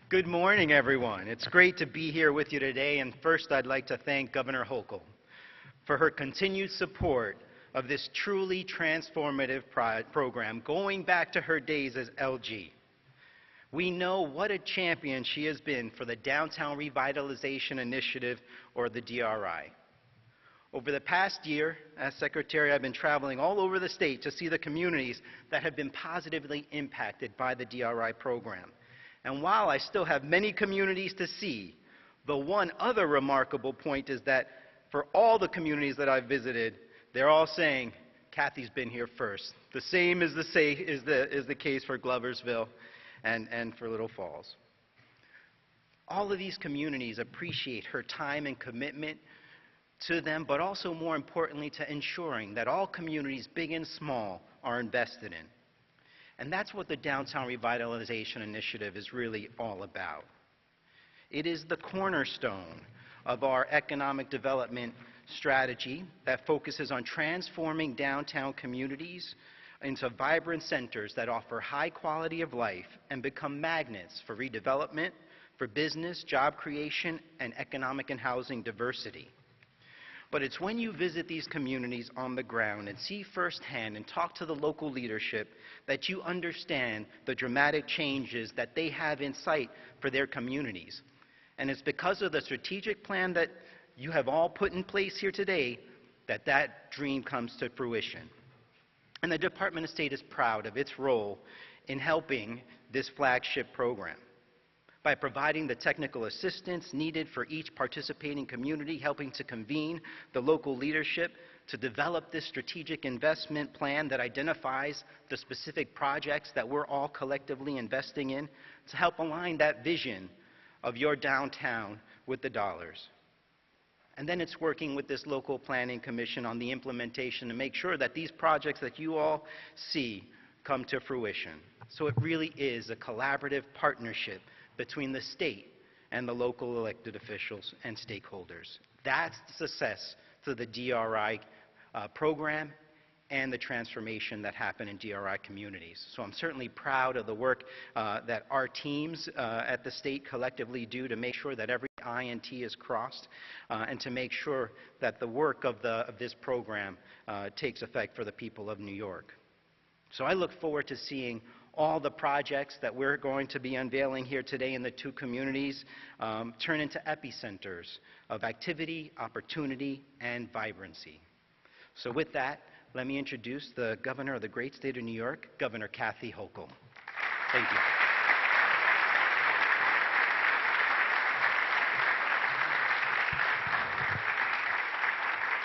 Good morning, everyone. It's great to be here with you today, and first I'd like to thank Governor Hochul for her continued support of this truly transformative program going back to her days as LG. We know what a champion she has been for the Downtown Revitalization Initiative, or the DRI. Over the past year, as Secretary, I've been traveling all over the state to see the communities that have been positively impacted by the DRI program. And while I still have many communities to see, the one other remarkable point is that for all the communities that I've visited, they're all saying, Kathy's been here first. The same is the case for Gloversville and for Little Falls. All of these communities appreciate her time and commitment to them, but also more importantly to ensuring that all communities, big and small, are invested in. And that's what the Downtown Revitalization Initiative is really all about. It is the cornerstone of our economic development strategy that focuses on transforming downtown communities into vibrant centers that offer high quality of life and become magnets for redevelopment, for business, job creation, and economic and housing diversity. But it's when you visit these communities on the ground and see firsthand and talk to the local leadership that you understand the dramatic changes that they have in sight for their communities. And it's because of the strategic plan that you have all put in place here today that that dream comes to fruition. And the Department of State is proud of its role in helping this flagship program by providing the technical assistance needed for each participating community, helping to convene the local leadership to develop this strategic investment plan that identifies the specific projects that we're all collectively investing in to help align that vision of your downtown with the dollars. And then it's working with this local planning commission on the implementation to make sure that these projects that you all see come to fruition. So it really is a collaborative partnership between the state and the local elected officials and stakeholders. That's the success to the DRI program and the transformation that happened in DRI communities. So I'm certainly proud of the work that our teams at the state collectively do to make sure that every I and T is crossed and to make sure that the work of this program takes effect for the people of New York. So I look forward to seeing all the projects that we're going to be unveiling here today in the two communities turn into epicenters of activity, opportunity, and vibrancy. So with that, let me introduce the Governor of the great state of New York, Governor Kathy Hochul. Thank you.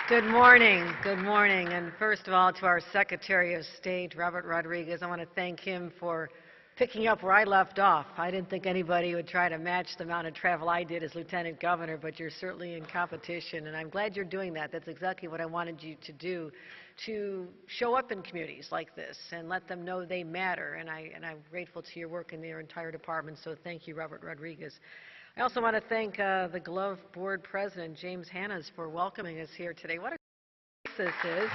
Good morning, and first of all, to our Secretary of State, Robert Rodriguez, I want to thank him for picking up where I left off. I didn't think anybody would try to match the amount of travel I did as Lieutenant Governor, but you're certainly in competition, and I'm glad you're doing that. That's exactly what I wanted you to do, to show up in communities like this and let them know they matter, and I'm grateful to your work in your entire department, so thank you, Robert Rodriguez. I also want to thank the Glove Board President, James Hannas, for welcoming us here today. What a this is.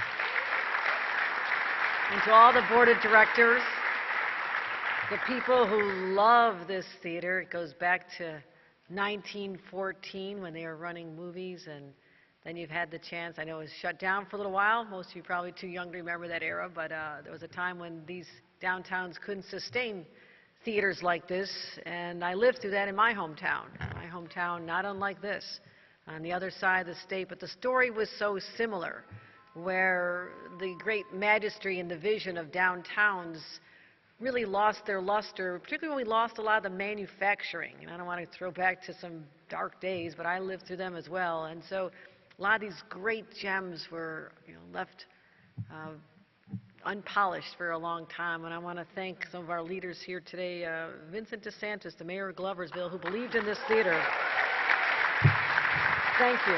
And to all the Board of Directors, the people who love this theater. It goes back to 1914 when they were running movies, and then you've had the chance. I know it was shut down for a little while. Most of you are probably too young to remember that era, but there was a time when these downtowns couldn't sustain theaters like this, and I lived through that in my hometown. My hometown, not unlike this, on the other side of the state, but the story was so similar, where the great majesty and the vision of downtowns really lost their luster, particularly when we lost a lot of the manufacturing. And I don't want to throw back to some dark days, but I lived through them as well. And so a lot of these great gems were left unpolished for a long time, and I want to thank some of our leaders here today. Vincent DeSantis, the mayor of Gloversville, who believed in this theater. Thank you.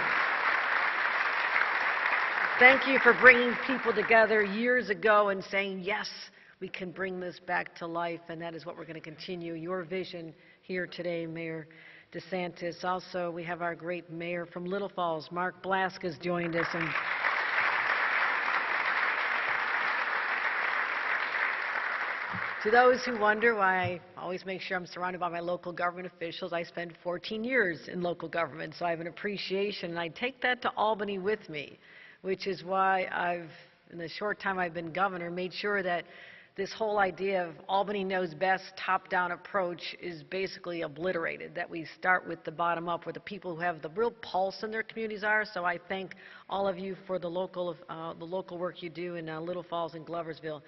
Thank you for bringing people together years ago and saying, yes, we can bring this back to life, and that is what we're going to continue. Your vision here today, Mayor DeSantis. Also, we have our great mayor from Little Falls, Mark Blask, has joined us. And To those who wonder why I always make sure I'm surrounded by my local government officials, I spent 14 years in local government, so I have an appreciation, and I take that to Albany with me, which is why I've, in the short time I've been governor, made sure that this whole idea of Albany knows best top-down approach is basically obliterated, that we start with the bottom up, where the people who have the real pulse in their communities are. So I thank all of you for the local work you do in Little Falls and Gloversville.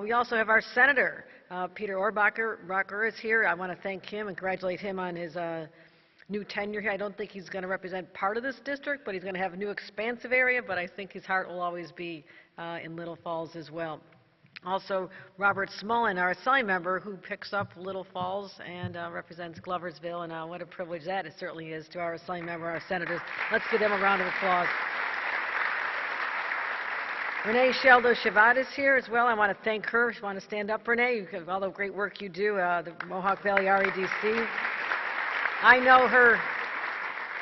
We also have our senator, Peter Rocker is here. I want to thank him and congratulate him on his new tenure here. I don't think he's going to represent part of this district, but he's going to have a new expansive area, but I think his heart will always be in Little Falls as well. Also, Robert Smullen, our Assembly member, who picks up Little Falls and represents Gloversville, and what a privilege that it certainly is to our Assembly member, our senators. Let's give them a round of applause. Renee Sheldo-Shavat is here as well. I want to thank her. I want to stand up, Renee, because of all the great work you do, the Mohawk Valley REDC. I know her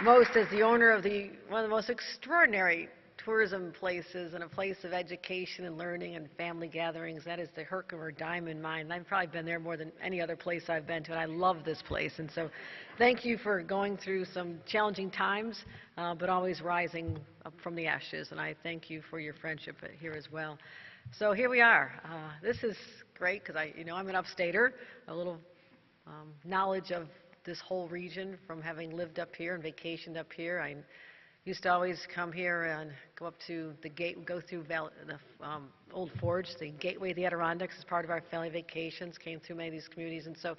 most as the owner of one of the most extraordinary tourism places and a place of education and learning and family gatherings. That is the Herkimer Diamond Mine. And I've probably been there more than any other place I've been to, and I love this place. And so thank you for going through some challenging times, but always rising up from the ashes. And I thank you for your friendship here as well. So here we are. This is great because I'm an upstater, a little knowledge of this whole region from having lived up here and vacationed up here. I used to always come here and go up to the gate, go through the Old Forge, the Gateway of the Adirondacks as part of our family vacations, came through many of these communities. And so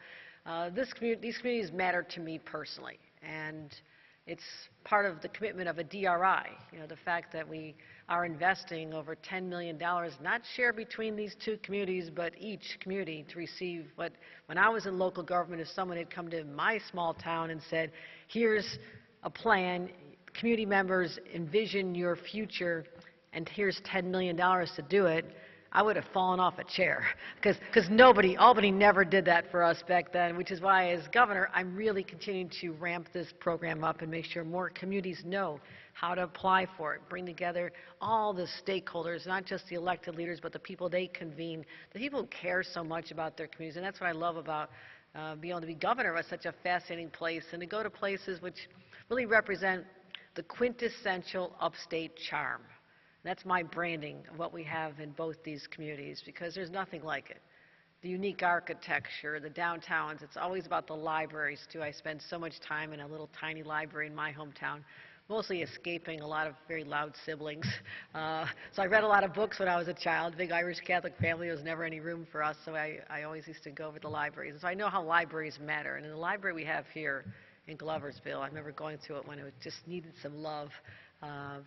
these communities matter to me personally. And it's part of the commitment of a DRI, the fact that we are investing over $10 million, not shared between these two communities, but each community to receive what, when I was in local government, if someone had come to my small town and said, here's a plan, community members envision your future, and here's $10 million to do it, I would have fallen off a chair, because Albany never did that for us back then, which is why as governor, I'm really continuing to ramp this program up and make sure more communities know how to apply for it, bring together all the stakeholders, not just the elected leaders, but the people they convene, the people who care so much about their communities. And that's what I love about being able to be governor of such a fascinating place and to go to places which really represent the quintessential upstate charm. That's my branding of what we have in both these communities, because there's nothing like it. The unique architecture, the downtowns, it's always about the libraries too. I spend so much time in a little tiny library in my hometown, mostly escaping a lot of very loud siblings. So I read a lot of books when I was a child. Big Irish Catholic family, there was never any room for us, so I always used to go over to the libraries. And so I know how libraries matter. And in the library we have here in Gloversville, I remember going to it when it just needed some love,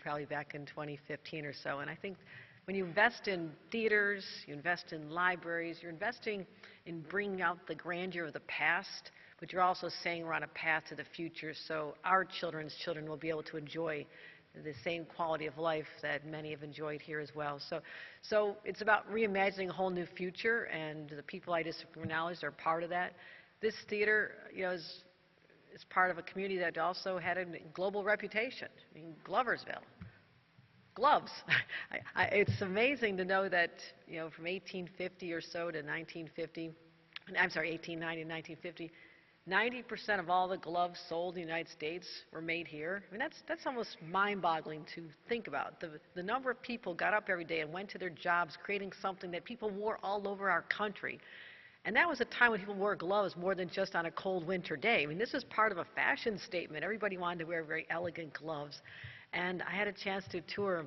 probably back in 2015 or so. And I think when you invest in theaters, you invest in libraries, you're investing in bringing out the grandeur of the past, but you're also saying we're on a path to the future, so our children's children will be able to enjoy the same quality of life that many have enjoyed here as well. So it's about reimagining a whole new future, and the people I just acknowledged are part of that. This theater, is part of a community that also had a global reputation. I mean, Gloversville. Gloves. It's amazing to know that, from 1850 or so to 1890 to 1950, 90% of all the gloves sold in the United States were made here. I mean, that's almost mind-boggling to think about. The number of people got up every day and went to their jobs creating something that people wore all over our country. And that was a time when people wore gloves more than just on a cold winter day. I mean, this was part of a fashion statement. Everybody wanted to wear very elegant gloves. And I had a chance to tour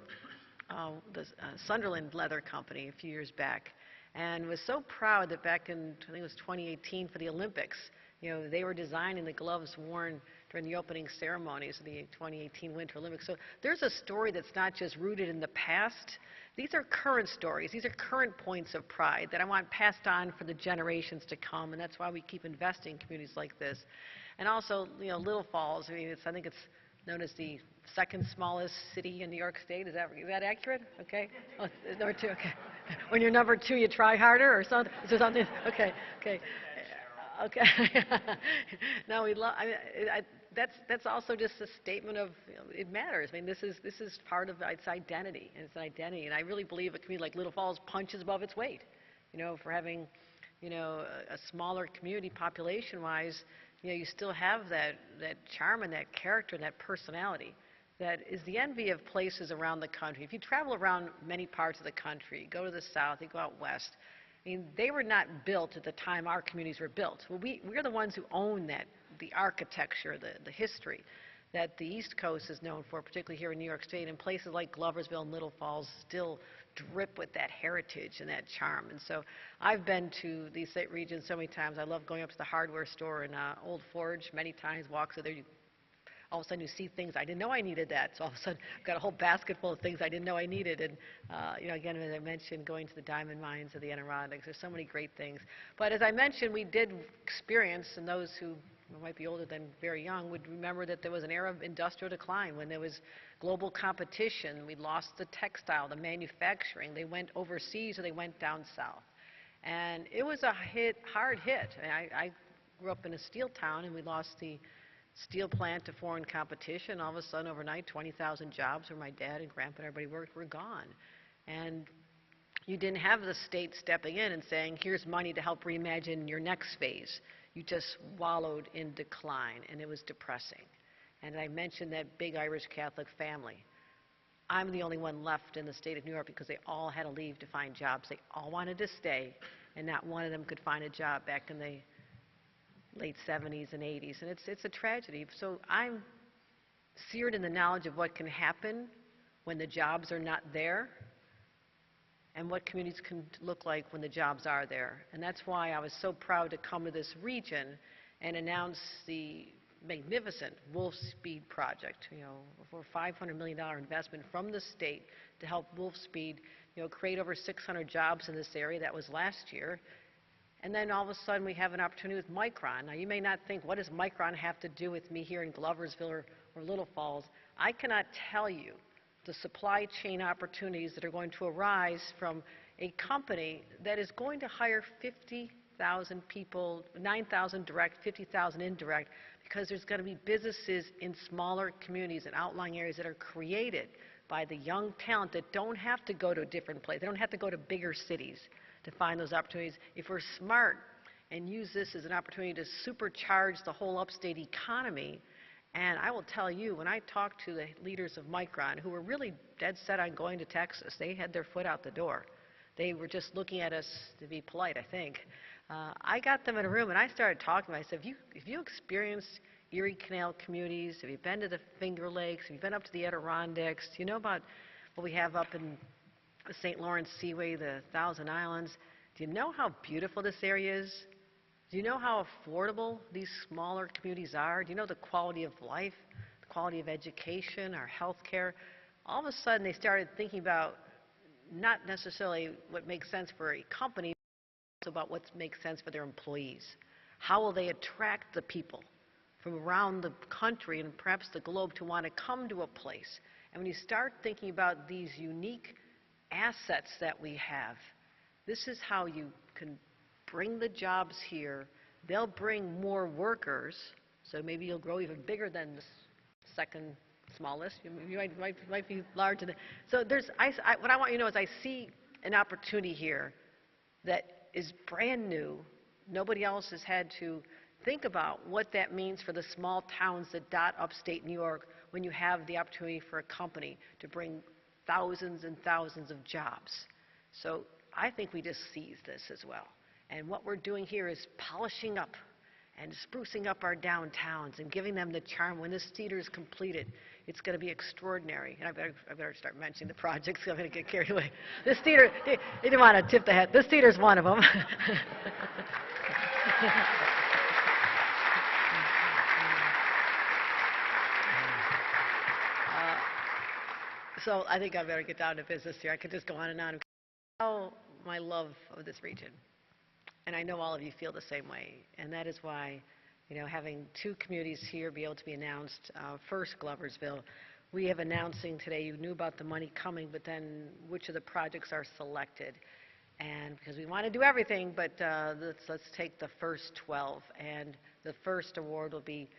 the Sunderland Leather Company a few years back, and was so proud that back in, I think it was 2018 for the Olympics, they were designing the gloves worn during the opening ceremonies of the 2018 Winter Olympics. So there's a story that's not just rooted in the past. These are current stories. These are current points of pride that I want passed on for the generations to come, and that's why we keep investing in communities like this. And also, Little Falls, I think it's known as the second smallest city in New York State. Is that accurate? Okay. Oh, number two. Okay. When you're number two, you try harder, or something. Is there something? Okay. Okay. Okay. No, we love. That's also just a statement of it matters. I mean, this is part of its identity, and it's an identity. And I really believe a community like Little Falls punches above its weight, for having a smaller community population-wise, you still have that charm and that character and that personality that is the envy of places around the country. If you travel around many parts of the country, you go to the south, you go out west, I mean, they were not built at the time our communities were built. Well, we're the ones who own that, the architecture, the history that the East Coast is known for, particularly here in New York State, and places like Gloversville and Little Falls still drip with that heritage and that charm. And so I've been to these regions so many times. I love going up to the hardware store in Old Forge many times, walk through there. All of a sudden you see things I didn't know I needed that. So all of a sudden I've got a whole basket full of things I didn't know I needed. And again, as I mentioned, going to the diamond mines of the Adirondacks, there's so many great things. But as I mentioned, we did experience, and those who might be older than very young would remember that there was an era of industrial decline when there was global competition. We lost the textile, the manufacturing. They went overseas or they went down south. And it was a hard hit. I grew up in a steel town, and we lost the steel plant to foreign competition. All of a sudden, overnight, 20,000 jobs where my dad and grandpa and everybody worked were gone. And you didn't have the state stepping in and saying, here's money to help reimagine your next phase. You just wallowed in decline, and it was depressing. And I mentioned that big Irish Catholic family. I'm the only one left in the state of New York because they all had to leave to find jobs. They all wanted to stay, and not one of them could find a job back in the late 70s and 80s, and it's a tragedy. So I'm seared in the knowledge of what can happen when the jobs are not there and what communities can look like when the jobs are there. And that's why I was so proud to come to this region and announce the magnificent Wolf Speed project, for a $500 million investment from the state to help Wolf Speed, create over 600 jobs in this area. That was last year. And then all of a sudden we have an opportunity with Micron. Now you may not think, what does Micron have to do with me here in Gloversville or Little Falls? I cannot tell you the supply chain opportunities that are going to arise from a company that is going to hire 50,000 people, 9,000 direct, 50,000 indirect, because there's going to be businesses in smaller communities and outlying areas that are created by the young talent that don't have to go to a different place. They don't have to go to bigger cities to find those opportunities. If we're smart and use this as an opportunity to supercharge the whole upstate economy, and I will tell you, when I talked to the leaders of Micron, who were really dead set on going to Texas, they had their foot out the door. They were just looking at us to be polite, I think. I got them in a room and I started talking. I said, if you experienced Erie Canal communities, have you been to the Finger Lakes, have you been up to the Adirondacks, do you know about what we have up in the St. Lawrence Seaway, the Thousand Islands? Do you know how beautiful this area is? Do you know how affordable these smaller communities are? Do you know the quality of life, the quality of education, our health care? All of a sudden, they started thinking about not necessarily what makes sense for a company, but about what makes sense for their employees. How will they attract the people from around the country and perhaps the globe to want to come to a place? And when you start thinking about these unique assets that we have, this is how you can bring the jobs here. They'll bring more workers, so maybe you'll grow even bigger than the second smallest. You might be larger. So what I want you to know is I see an opportunity here that is brand new. Nobody else has had to think about what that means for the small towns that dot upstate New York when you have the opportunity for a company to bring thousands and thousands of jobs. So I think we just seize this as well. And what we're doing here is polishing up and sprucing up our downtowns and giving them the charm. When this theater is completed, it's going to be extraordinary. And I better start mentioning the projects. I'm going to get carried away. This theater, they didn't want to tip the hat. This theater is one of them. So I think I better get down to business here. I could just go on and on. Oh, my love of this region. And I know all of you feel the same way. And that is why, having two communities here be able to be announced, first Gloversville, we have announcing today, you knew about the money coming, but then which of the projects are selected. And because we want to do everything, but let's take the first 12. And the first award will be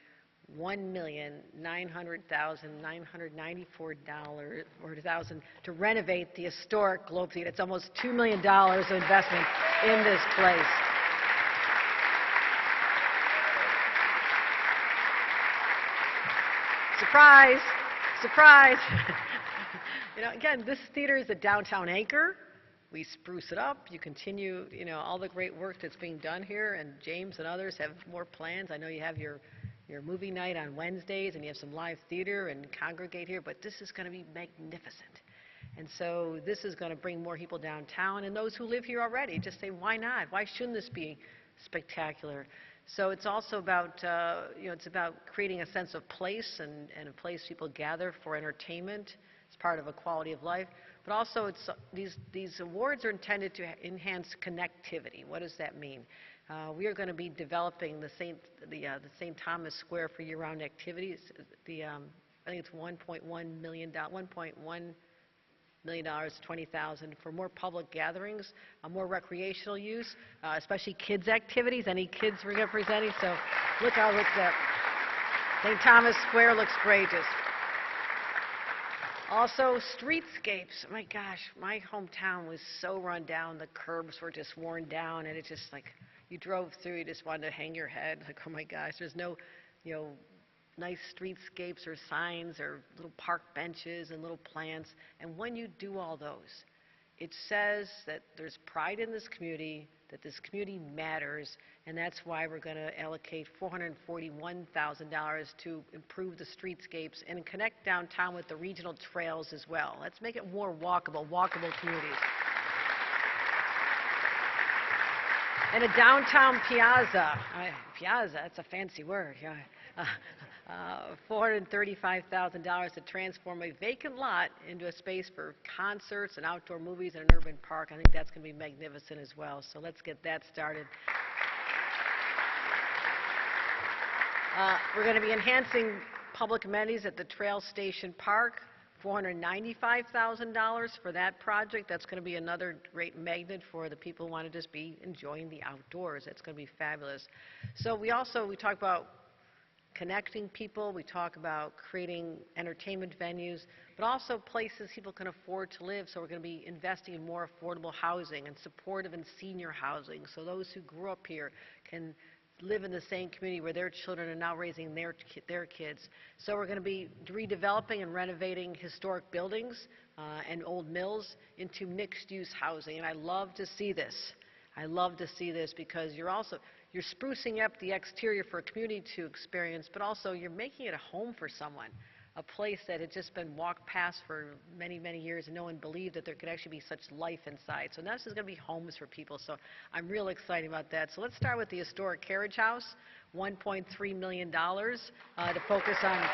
$1,900,994 to renovate the historic Globe Theater. It's almost $2 million of investment in this place. Surprise! Surprise! Again, this theater is a downtown anchor. We spruce it up. You continue, all the great work that's being done here, and James and others have more plans. I know you have your movie night on Wednesdays, and you have some live theater and congregate here, but this is going to be magnificent. And so this is going to bring more people downtown, and those who live here already just say, why not? Why shouldn't this be spectacular? So it's also about, it's about creating a sense of place and a place people gather for entertainment. It's part of a quality of life. But also, these awards are intended to enhance connectivity. What does that mean? We are going to be developing the St. Thomas Square for year-round activities. I think it's $1.1 million, $1.1 million, $20,000 for more public gatherings, more recreational use, especially kids' activities. Any kids we're representing? So look how it looks at St. Thomas Square looks gorgeous. Also, streetscapes. My gosh, my hometown was so run down. The curbs were just worn down, and it's just like you drove through, you just wanted to hang your head. Like, oh my gosh, there's no, nice streetscapes or signs or little park benches and little plants. And when you do all those, it says that there's pride in this community, that this community matters, and that's why we're going to allocate $441,000 to improve the streetscapes and connect downtown with the regional trails as well. Let's make it more walkable communities. And a downtown piazza. Piazza, that's a fancy word. Yeah. $435,000 to transform a vacant lot into a space for concerts and outdoor movies and an urban park. I think that's going to be magnificent as well. So let's get that started. We're going to be enhancing public amenities at the Trail Station Park. $495,000 for that project. That's going to be another great magnet for the people who want to just be enjoying the outdoors. That's going to be fabulous. So we talk about connecting people, we talk about creating entertainment venues, but also places people can afford to live. So we're going to be investing in more affordable housing and supportive and senior housing, so those who grew up here can live in the same community where their children are now raising their kids. So we're going to be redeveloping and renovating historic buildings and old mills into mixed-use housing, and I love to see this. I love to see this because you're sprucing up the exterior for a community to experience, but also you're making it a home for someone, a place that had just been walked past for many, many years, and no one believed that there could actually be such life inside. So now this is going to be homes for people, so I'm real excited about that. So let's start with the historic carriage house, $1.3 million to focus on...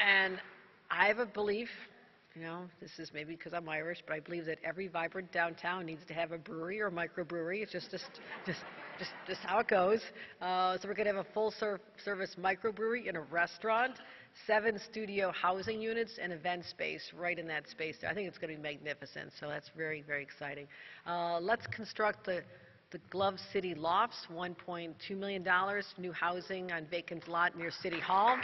And I have a belief, this is maybe because I'm Irish, but I believe that every vibrant downtown needs to have a brewery or a microbrewery. It's just how it goes. So we're going to have a full-service microbrewery and a restaurant, 7 studio housing units, and event space right in that space there. I think it's going to be magnificent, so that's very, very exciting. Let's construct the Glove City Lofts, $1.2 million, new housing on vacant lot near City Hall.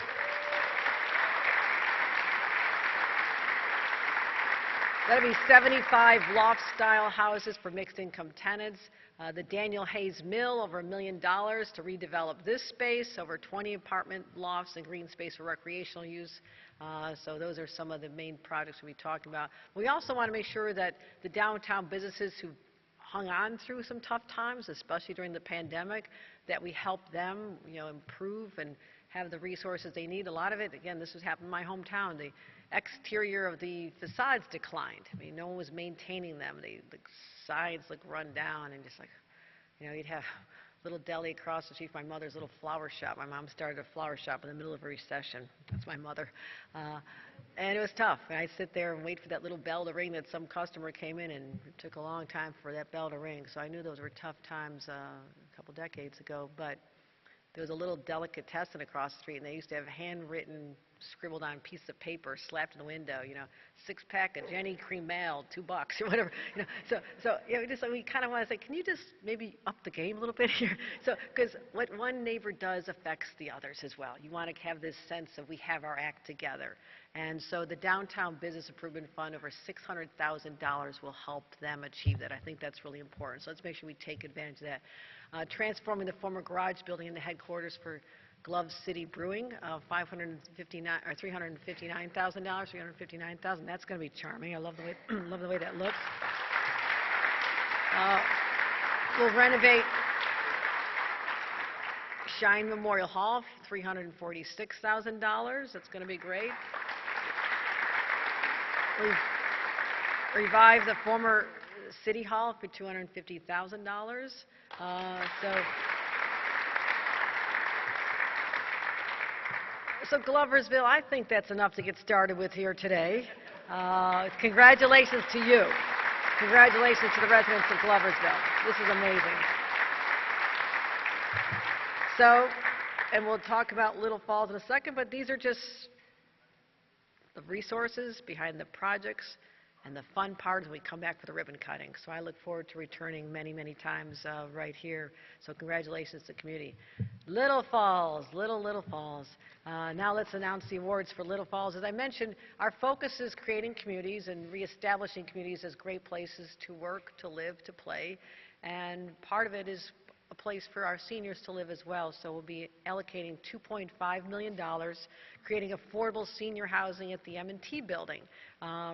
That'll be 75 loft-style houses for mixed-income tenants. The Daniel Hayes Mill, over $1 million to redevelop this space, over 20 apartment lofts and green space for recreational use. So those are some of the main projects we'll be talking about. We also want to make sure that the downtown businesses who hung on through some tough times, especially during the pandemic, that we help them, improve and have the resources they need. A lot of it, again, this has happened in my hometown. The exterior of the facades declined. I mean, no one was maintaining them. The sides look run down, and just like, you'd have a little deli across the street from my mother's little flower shop. My mom started a flower shop in the middle of a recession. That's my mother. And it was tough. And I'd sit there and wait for that little bell to ring that some customer came in, and it took a long time for that bell to ring. So I knew those were tough times a couple decades ago. But there was a little delicatessen across the street, and they used to have handwritten scribbled on a piece of paper, slapped in the window, you know, 6-pack of Jenny Cream Ale, $2 or whatever, you know. So you know, just we kind of want to say, can you just maybe up the game a little bit here? So because what one neighbor does affects the others as well. You want to have this sense of we have our act together. And so the Downtown Business Improvement Fund, over $600,000 will help them achieve that. I think that's really important. So let's make sure we take advantage of that. Transforming the former garage building into headquarters for Glove City Brewing, $359,000, $359,000. That's going to be charming. I love the way love the way that looks. We'll renovate Shine Memorial Hall, $346,000. That's going to be great. Revive the former City Hall for $250,000. So Gloversville, I think that's enough to get started with here today. Congratulations to you. Congratulations to the residents of Gloversville. This is amazing. So, and we'll talk about Little Falls in a second, but these are just the resources behind the projects and the fun part is when we come back for the ribbon cutting. So I look forward to returning many, many times right here. So congratulations to the community. Little Falls, Little Falls. Now let's announce the awards for Little Falls. As I mentioned, our focus is creating communities and reestablishing communities as great places to work, to live, to play. And part of it is a place for our seniors to live as well. So we'll be allocating $2.5 million, creating affordable senior housing at the M&T building,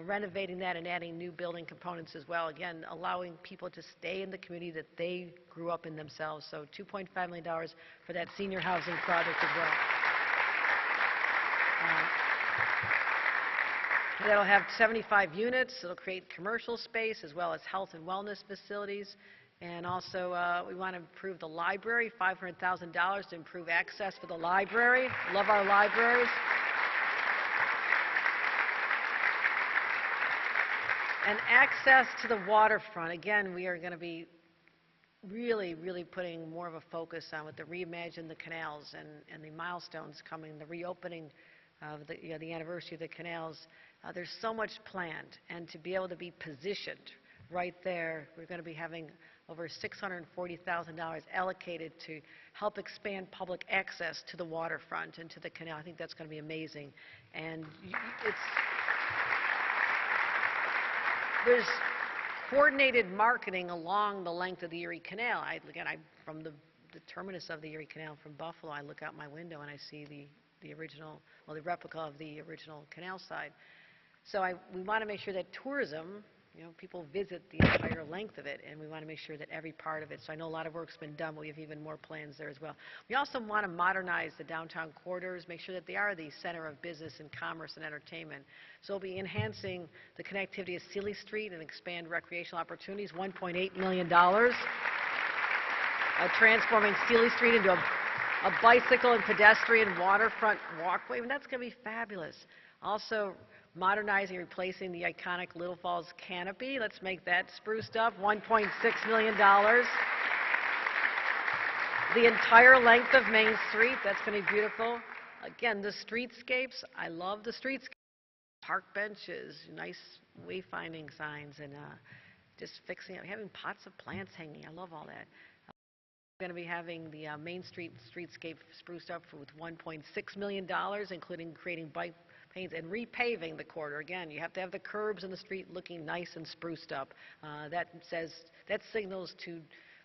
renovating that and adding new building components as well. Again, allowing people to stay in the community that they grew up in themselves. So $2.5 million for that senior housing project as well. That'll have 75 units. It'll create commercial space as well as health and wellness facilities. And also, we want to improve the library, $500,000 to improve access for the library. Love our libraries. And access to the waterfront. Again, we are going to be really, really putting more of a focus on with the Reimagine the Canals and the milestones coming, the reopening of the anniversary of the canals. There's so much planned, and to be able to be positioned right there, we're going to be having over $640,000 allocated to help expand public access to the waterfront and to the canal. I think that's going to be amazing. And there's coordinated marketing along the length of the Erie Canal. From the terminus of the Erie Canal from Buffalo, I look out my window and I see the original, well, the replica of the original canal side. So we want to make sure that tourism, people visit the entire length of it, and we want to make sure that every part of it. So I know a lot of work's been done, but we have even more plans there as well. We also want to modernize the downtown corridors, make sure that they are the center of business and commerce and entertainment. So we'll be enhancing the connectivity of Sealy Street and expand recreational opportunities, $1.8 million. Transforming Sealy Street into a bicycle and pedestrian waterfront walkway, and that's going to be fabulous. Also, modernizing and replacing the iconic Little Falls canopy. Let's make that spruced up, $1.6 million. The entire length of Main Street, that's going to be beautiful. Again, the streetscapes, I love the streetscapes. Park benches, nice wayfinding signs, and just fixing up, having pots of plants hanging. I love all that. We're going to be having the Main Street streetscape spruced up with $1.6 million, including creating bike panes and repaving the corridor. Again, you have to have the curbs in the street looking nice and spruced up. That signals to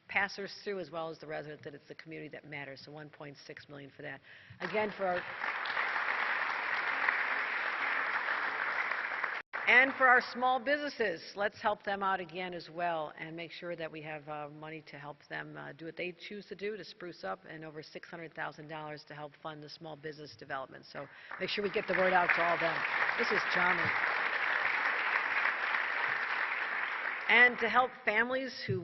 passers through as well as the residents that it's the community that matters. So $1.6 million for that. Again, for our small businesses, let's help them out again as well and make sure that we have money to help them do what they choose to do to spruce up, and over $600,000 to help fund the small business development. So make sure we get the word out to all of them. This is charming. And to help families who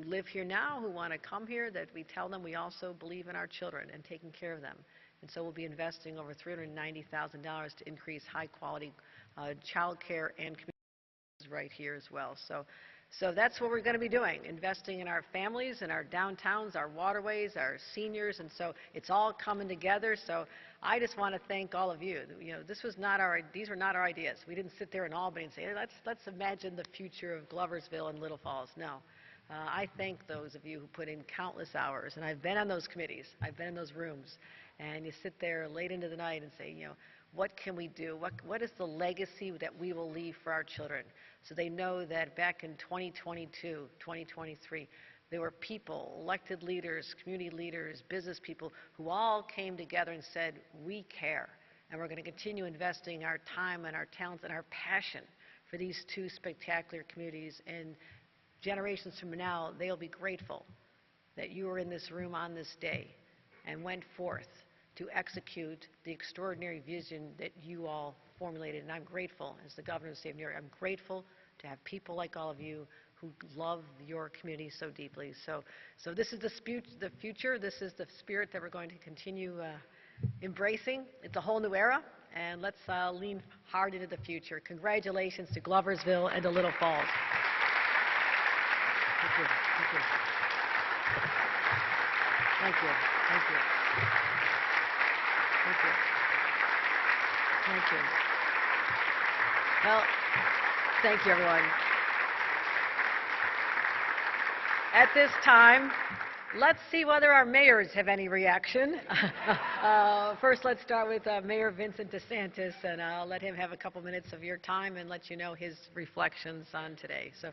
live here now, who want to come here, that we tell them we also believe in our children and taking care of them. And so we'll be investing over $390,000 to increase high-quality child care and community. It's right here as well. So that's what we're going to be doing, investing in our families, in our downtowns, our waterways, our seniors, and so it's all coming together. So I just want to thank all of you. You know, these were not our ideas. We didn't sit there in Albany and say, hey, let's imagine the future of Gloversville and Little Falls. No. I thank those of you who put in countless hours, and I've been on those committees. I've been in those rooms, and you sit there late into the night and say, you know, what can we do? What is the legacy that we will leave for our children? So they know that back in 2022, 2023, there were people, elected leaders, community leaders, business people, who all came together and said, we care, and we're going to continue investing our time and our talents and our passion for these two spectacular communities. And generations from now, they'll be grateful that you were in this room on this day and went forth to execute the extraordinary vision that you all formulated. And I'm grateful, as the governor of the state of New York, I'm grateful to have people like all of you who love your community so deeply. So this is the future. This is the spirit that we're going to continue embracing. It's a whole new era, and let's lean hard into the future. Congratulations to Gloversville and to Little Falls. Thank you. Thank you. Thank you. Thank you. Thank you. Thank you. Well, thank you, everyone. At this time, let's see whether our mayors have any reaction. First, let's start with Mayor Vincent DeSantis, and I'll let him have a couple minutes of your time and let you know his reflections on today. So.